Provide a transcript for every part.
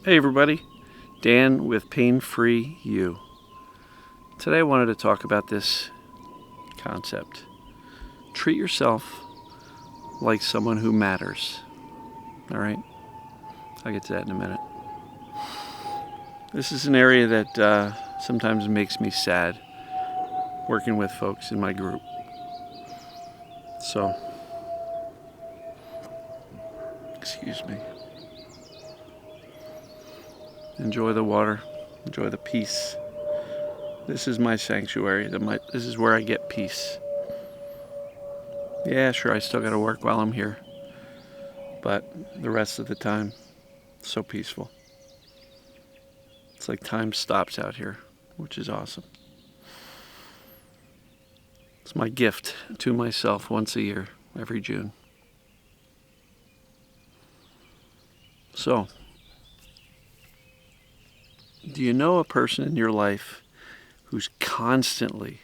Hey everybody, Dan with Pain Free You. Today I wanted to talk about this concept. Treat yourself like someone who matters. All right? I'll get to that in a minute. This is an area that sometimes makes me sad, working with folks in my group. So, excuse me. Enjoy the water. Enjoy the peace. This is my sanctuary. This is where I get peace. Yeah, sure, I still got to work while I'm here. But the rest of the time, so peaceful. It's like time stops out here, which is awesome. It's my gift to myself once a year, every June. So, do you know a person in your life who's constantly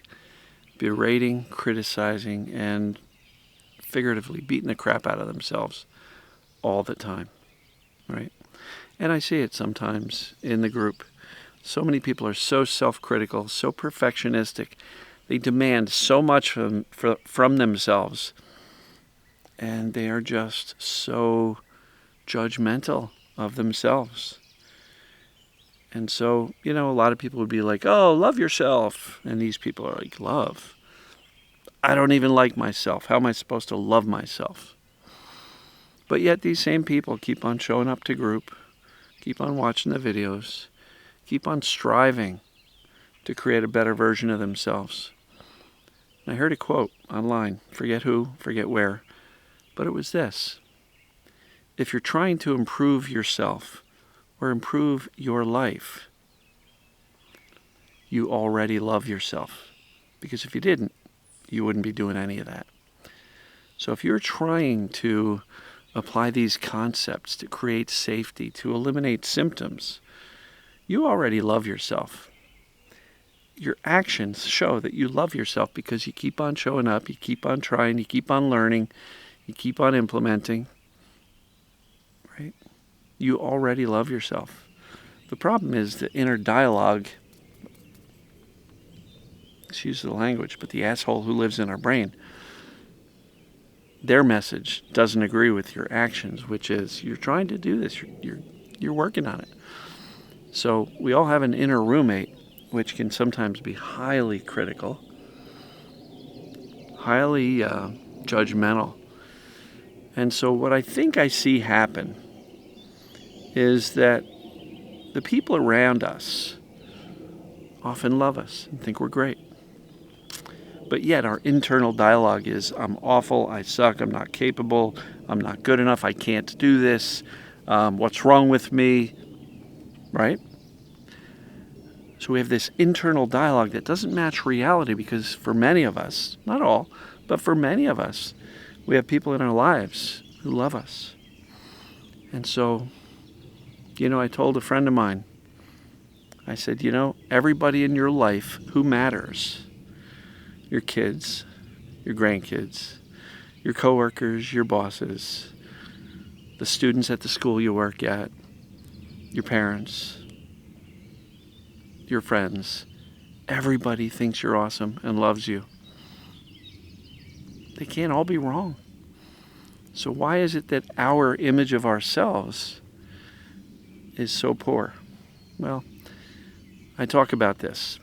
berating, criticizing, and figuratively beating the crap out of themselves all the time, right? And I see it sometimes in the group. So many people are so self-critical, so perfectionistic. They demand so much from themselves, and they are just so judgmental of themselves. And so, a lot of people would be like, oh, love yourself. And these people are like, love? I don't even like myself. How am I supposed to love myself? But yet these same people keep on showing up to group, keep on watching the videos, keep on striving to create a better version of themselves. And I heard a quote online, forget who, forget where, but it was this: if you're trying to improve yourself or improve your life, you already love yourself. Because if you didn't, you wouldn't be doing any of that. So if you're trying to apply these concepts to create safety, to eliminate symptoms, you already love yourself. Your actions show that you love yourself because you keep on showing up, you keep on trying, you keep on learning, you keep on implementing, right? You already love yourself. The problem is the inner dialogue, excuse the language, but the asshole who lives in our brain, their message doesn't agree with your actions, which is you're trying to do this, you're working on it. So we all have an inner roommate, which can sometimes be highly critical, highly judgmental. And so what I think I see happen is that the people around us often love us and think we're great. But yet our internal dialogue is, I'm awful, I suck, I'm not capable, I'm not good enough, I can't do this, what's wrong with me, right? So we have this internal dialogue that doesn't match reality because for many of us, not all, but for many of us, we have people in our lives who love us. And so, I told a friend of mine, I said, everybody in your life who matters, your kids, your grandkids, your coworkers, your bosses, the students at the school you work at, your parents, your friends, everybody thinks you're awesome and loves you. They can't all be wrong. So why is it that our image of ourselves is so poor? Well, I talk about this.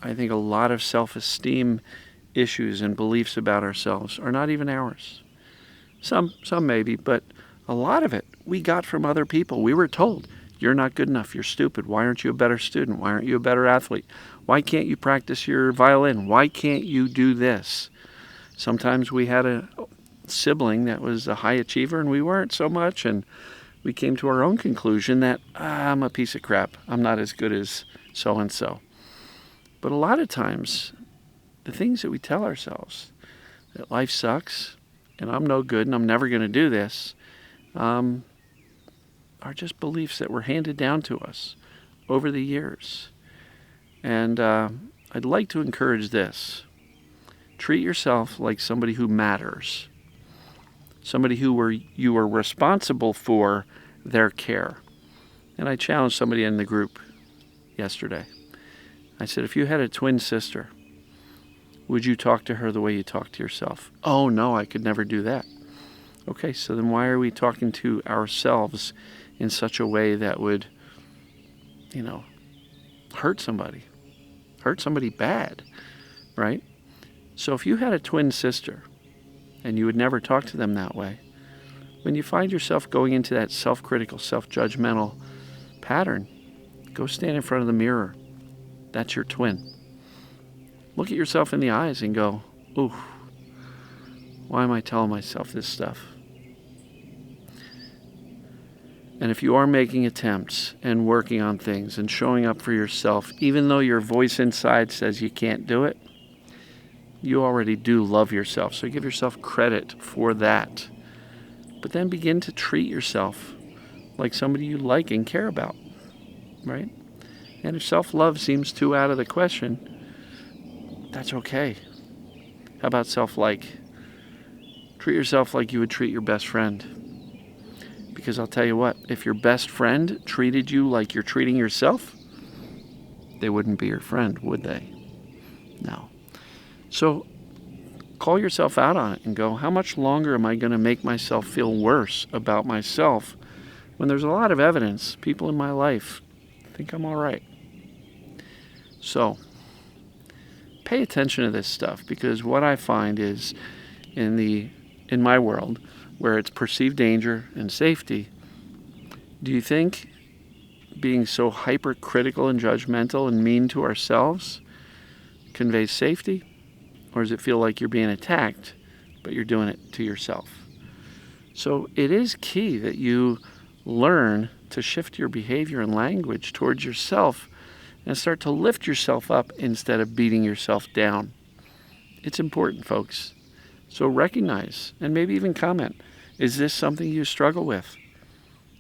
I think a lot of self-esteem issues and beliefs about ourselves are not even ours. Some maybe, but a lot of it we got from other people. We were told, you're not good enough, you're stupid, why aren't you a better student, why aren't you a better athlete, why can't you practice your violin, why can't you do this? Sometimes we had a sibling that was a high achiever and we weren't so much, and we came to our own conclusion that I'm a piece of crap, I'm not as good as so-and-so. But a lot of times, the things that we tell ourselves, that life sucks, and I'm no good, and I'm never going to do this, are just beliefs that were handed down to us over the years. And I'd like to encourage this. Treat yourself like somebody who matters, somebody who you are responsible for their care. And I challenged somebody in the group yesterday. I said, if you had a twin sister, would you talk to her the way you talk to yourself? Oh, no, I could never do that. Okay, so then why are we talking to ourselves in such a way that would, hurt somebody bad, right? So if you had a twin sister and you would never talk to them that way, when you find yourself going into that self-critical, self-judgmental pattern, go stand in front of the mirror. That's your twin. Look at yourself in the eyes and go, ooh, why am I telling myself this stuff? And if you are making attempts and working on things and showing up for yourself, even though your voice inside says you can't do it, you already do love yourself. So give yourself credit for that. But then begin to treat yourself like somebody you like and care about, right? And if self-love seems too out of the question, that's okay. How about self-like? Treat yourself like you would treat your best friend. Because I'll tell you what, if your best friend treated you like you're treating yourself, they wouldn't be your friend, would they? No. So call yourself out on it and go, how much longer am I going to make myself feel worse about myself when there's a lot of evidence, people in my life think I'm all right? So pay attention to this stuff, because what I find is in my world, where it's perceived danger and safety, do you think being so hypercritical and judgmental and mean to ourselves conveys safety? Or does it feel like you're being attacked, but you're doing it to yourself? So it is key that you learn to shift your behavior and language towards yourself and start to lift yourself up instead of beating yourself down. It's important, folks. So recognize and maybe even comment, is this something you struggle with?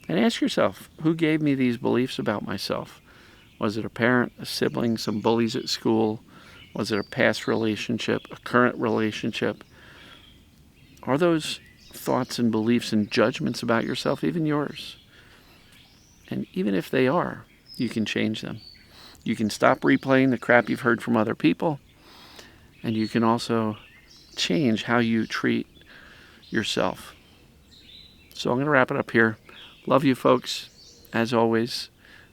And ask yourself, who gave me these beliefs about myself? Was it a parent, a sibling, some bullies at school? Was it a past relationship, a current relationship? Are those thoughts and beliefs and judgments about yourself even yours? And even if they are, you can change them. You can stop replaying the crap you've heard from other people, and you can also change how you treat yourself. So I'm going to wrap it up here. Love you, folks. As always,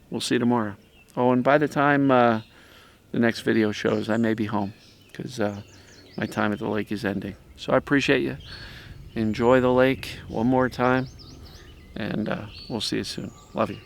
we'll see you tomorrow. Oh, and by the time the next video shows, I may be home because my time at the lake is ending. So I appreciate you. Enjoy the lake one more time, and we'll see you soon. Love you.